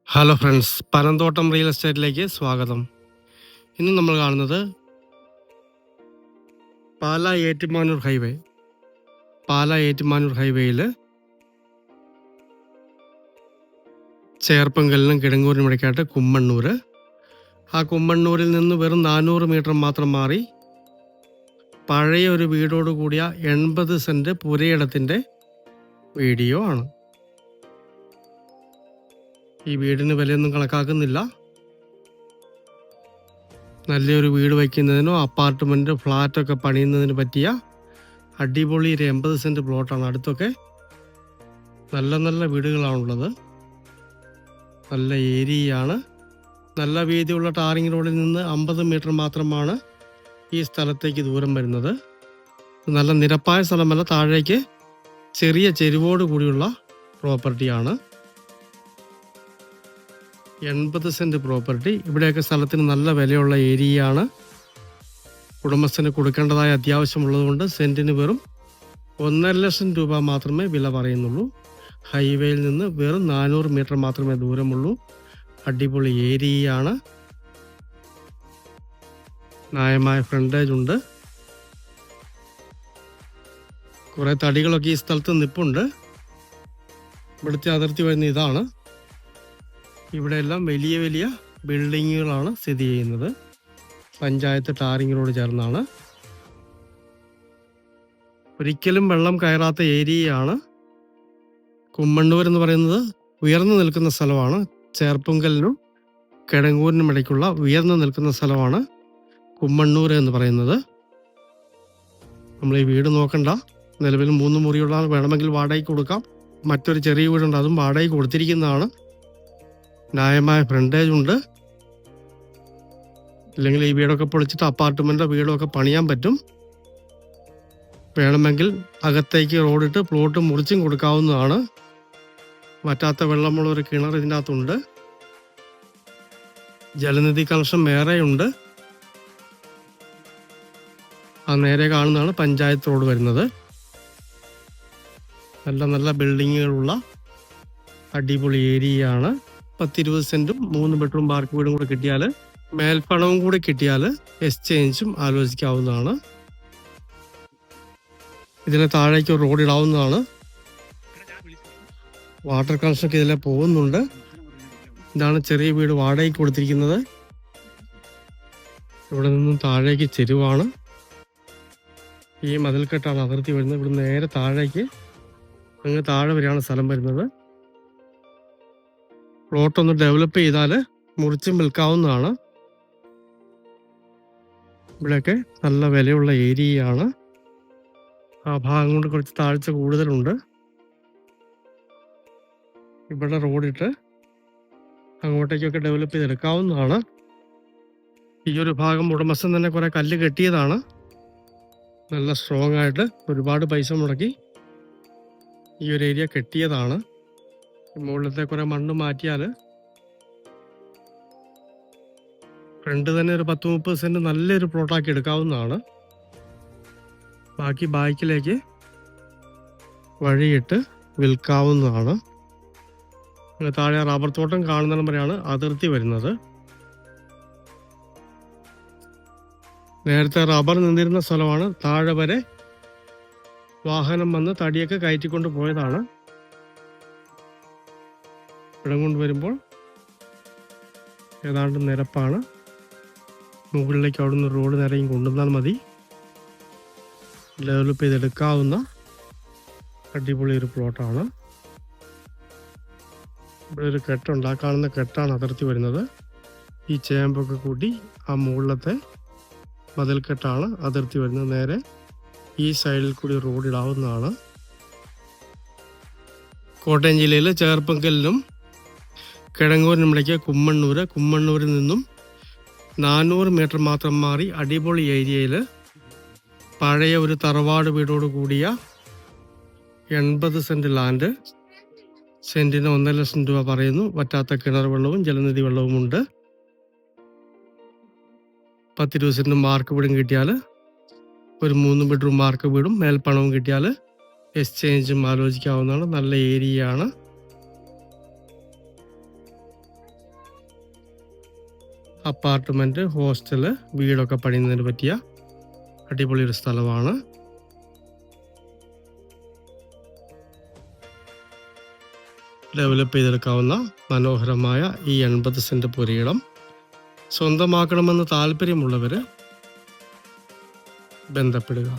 Hello friends, Panamthottam real എസ്റ്റേറ്റിലേക്ക് സ്വാഗതം. ഇന്ന് നമ്മൾ കാണുന്നത് പാലാ ഏറ്റുമാനൂർ ഹൈവേയിൽ ചേർപ്പങ്കലിനും കിടങ്ങൂരിനും ഇടയ്ക്കായിട്ട് കുമ്മണ്ണൂർ. ആ കുമ്മണ്ണൂരിൽ നിന്ന് വെറും 400 മീറ്റർ മാത്രം മാറി പഴയ ഒരു വീടോട് കൂടിയ 80 സെൻറ്റ് പുരയിടത്തിൻ്റെ വീഡിയോ ആണ്. ഈ വീടിന് വിലയൊന്നും കണക്കാക്കുന്നില്ല. നല്ലൊരു വീട് വയ്ക്കുന്നതിനോ അപ്പാർട്ട്മെൻറ്റ് ഫ്ലാറ്റൊക്കെ പണിയുന്നതിന് പറ്റിയ അടിപൊളി ഒരു 80 സെൻറ്റ് പ്ലോട്ടാണ്. അടുത്തൊക്കെ നല്ല നല്ല വീടുകളാണുള്ളത്. നല്ല ഏരിയയാണ്. നല്ല വീതിയുള്ള ടാറിങ് റോഡിൽ നിന്ന് 50 മീറ്റർ മാത്രമാണ് ഈ സ്ഥലത്തേക്ക് ദൂരം വരുന്നത്. നല്ല നിരപ്പായ സ്ഥലമല്ല, താഴേക്ക് ചെറിയ ചെരുവോട് കൂടിയുള്ള പ്രോപ്പർട്ടിയാണ്. 80 സെൻറ്റ് പ്രോപ്പർട്ടി. ഇവിടെയൊക്കെ സ്ഥലത്തിന് നല്ല വിലയുള്ള ഏരിയയാണ്. ഉടമസ്ഥന് കൊടുക്കേണ്ടതായ അത്യാവശ്യമുള്ളതുകൊണ്ട് സെൻറ്റിന് വെറും 1.5 ലക്ഷം രൂപ മാത്രമേ വില പറയുന്നുള്ളൂ. ഹൈവേയിൽ നിന്ന് വെറും 400 മീറ്റർ മാത്രമേ ദൂരമുള്ളൂ. അടിപൊളി ഏരിയയാണ്. ന്യായമായ ഫ്രണ്ടേജ് ഉണ്ട്. കുറേ തടികളൊക്കെ ഈ സ്ഥലത്ത് നിൽപ്പുണ്ട്. ഇവിടുത്തെ അതിർത്തി വരുന്ന ഇതാണ്. ഇവിടെയെല്ലാം വലിയ വലിയ ബിൽഡിങ്ങുകളാണ് സ്ഥിതി ചെയ്യുന്നത്. പഞ്ചായത്ത് ടാറിങ് റോഡ് ചേർന്നാണ്. ഒരിക്കലും വെള്ളം കയറാത്ത ഏരിയയാണ്. കുമ്മണ്ണൂർ എന്ന് പറയുന്നത് ഉയർന്നു നിൽക്കുന്ന സ്ഥലമാണ്. ചേർപ്പുങ്കലിനും കിടങ്ങൂരിനും ഇടയ്ക്കുള്ള ഉയർന്നു നിൽക്കുന്ന സ്ഥലമാണ് കുമ്മണ്ണൂർ എന്ന് പറയുന്നത്. നമ്മൾ ഈ വീട് നോക്കണ്ട. നിലവിൽ 3 മുറിയുള്ള വേണമെങ്കിൽ വാടകയ്ക്ക് കൊടുക്കാം. മറ്റൊരു ചെറിയ വീടുണ്ട്, അതും വാടകയ്ക്ക് കൊടുത്തിരിക്കുന്നതാണ്. ന്യായമായ ഫ്രണ്ടേജ് ഉണ്ട്. ഇല്ലെങ്കിൽ ഈ വീടൊക്കെ പൊളിച്ചിട്ട് അപ്പാർട്ട്മെൻറ്റോ വീടൊക്കെ പണിയാൻ പറ്റും. വേണമെങ്കിൽ അകത്തേക്ക് റോഡിട്ട് പ്ലോട്ട് മുറിച്ചും കൊടുക്കാവുന്നതാണ്. വറ്റാത്ത വെള്ളമുള്ള ഒരു കിണർ ഇതിൻ്റെ അകത്തുണ്ട്. ജലനിധി കണക്ഷൻ വേറെയുണ്ട്. ആ നേരെ കാണുന്നതാണ് പഞ്ചായത്ത് റോഡ് വരുന്നത്. നല്ല നല്ല ബിൽഡിങ്ങുകളുള്ള അടിപൊളി ഏരിയയാണ്. 10-20 സെൻറ്റും 3 ബെഡ്റൂം പാർക്ക് വീടും കൂടെ കിട്ടിയാൽ, മേൽപ്പണവും കൂടെ കിട്ടിയാൽ എക്സ്ചേഞ്ചും ആലോചിക്കാവുന്നതാണ്. ഇതിന് താഴേക്ക് റോഡ് ഇടാവുന്നതാണ്. വാട്ടർ കണക്ഷനൊക്കെ ഇതിലെ പോകുന്നുണ്ട്. ഇതാണ് ചെറിയ വീട് വാടകയ്ക്ക് കൊടുത്തിരിക്കുന്നത്. ഇവിടെ നിന്നും താഴേക്ക് ചെരുവാണ്. ഈ മതിൽക്കെട്ടാണ് അതിർത്തി വരുന്നത്. ഇവിടെ നേരെ താഴേക്ക് അങ്ങ് താഴെ വരെയാണ് സ്ഥലം വരുന്നത്. പ്ലോട്ടൊന്ന് ഡെവലപ്പ് ചെയ്താൽ മുറിച്ചും വിൽക്കാവുന്നതാണ്. ഇവിടെയൊക്കെ നല്ല വിലയുള്ള ഏരിയയാണ്. ആ ഭാഗം കൊണ്ട് കുറച്ച് താഴ്ച കൂടുതലുണ്ട്. ഇവിടെ റോഡിട്ട് അങ്ങോട്ടേക്കൊക്കെ ഡെവലപ്പ് ചെയ്തെടുക്കാവുന്നതാണ്. ഈ ഒരു ഭാഗം ഉടമസ്ഥൻ തന്നെ കുറേ കല്ല് കെട്ടിയതാണ്. നല്ല സ്ട്രോങ് ആയിട്ട് ഒരുപാട് പൈസ മുടക്കി ഈ ഒരു ഏരിയ കെട്ടിയതാണ്. മുകളിലത്തെ കുറേ മണ്ണ് മാറ്റിയാൽ ഫ്രണ്ട് തന്നെ ഒരു 10-30 സെൻറ്റ് നല്ലൊരു പ്ലോട്ടാക്കി എടുക്കാവുന്നതാണ്. ബാക്കി ബാക്കിലേക്ക് വഴിയിട്ട് വിൽക്കാവുന്നതാണ്. താഴെ റബ്ബർ തോട്ടം കാണുന്നിടം വരെയാണ് അതിർത്തി വരുന്നത്. നേരത്തെ റബ്ബർ നിന്നിരുന്ന സ്ഥലമാണ്. താഴെ വരെ വാഹനം വന്ന് തടിയൊക്കെ കയറ്റിക്കൊണ്ട് പോയതാണ്. ഇടം കൊണ്ട് വരുമ്പോൾ ഏതാണ്ട് നിരപ്പാണ്. മുകളിലേക്ക് അവിടുന്ന് റോഡ് നിറയും കൊണ്ടുവന്നാൽ മതി. ഡെവലപ്പ് ചെയ്തെടുക്കാവുന്ന അടിപൊളി ഒരു പ്ലോട്ടാണ്. ഇവിടെ ഒരു കെട്ടുണ്ട്. ആ കാണുന്ന കെട്ടാണ് അതിർത്തി വരുന്നത്. ഈ ചേമ്പൊക്കെ കൂട്ടി ആ മുകളിലത്തെ മതിൽക്കെട്ടാണ് അതിർത്തി വരുന്നത്. നേരെ ഈ സൈഡിൽ കൂടി റോഡ് ഇടാവുന്നതാണ്. കോട്ടയം ജില്ലയിലെ ചേർപ്പങ്കലിനും കിടങ്ങൂരിനും ഇടയ്ക്ക് കുമ്മണ്ണൂരിൽ നിന്നും 400 മീറ്റർ മാത്രം മാറി അടിപൊളി ഏരിയയിൽ പഴയ ഒരു തറവാട് വീടോട് കൂടിയ 80 സെൻറ്റ് ലാൻഡ്. സെൻറ്റിന് 1.5 ലക്ഷം രൂപ പറയുന്നു. വറ്റാത്ത കിണർ വെള്ളവും ജലനിധി വെള്ളവും ഉണ്ട്. 10-20 സെൻറ്റ് മാർക്ക് വീടും കിട്ടിയാൽ, ഒരു 3 ബെഡ്റൂം മാർക്ക് വീടും മേൽപ്പണവും കിട്ടിയാൽ എക്സ്ചേഞ്ചും ആലോചിക്കാവുന്നതാണ്. നല്ല ഏരിയയാണ്. അപ്പാർട്ട്മെൻറ്റ്, ഹോസ്റ്റല്, വീടൊക്കെ പണിയുന്നതിന് പറ്റിയ അടിപൊളി ഒരു സ്ഥലമാണ്. ഡെവലപ്പ് ചെയ്തെടുക്കാവുന്ന മനോഹരമായ ഈ 80 സെൻറ്റ് പുരയിടം സ്വന്തമാക്കണമെന്ന് താല്പര്യമുള്ളവർ ബന്ധപ്പെടുക.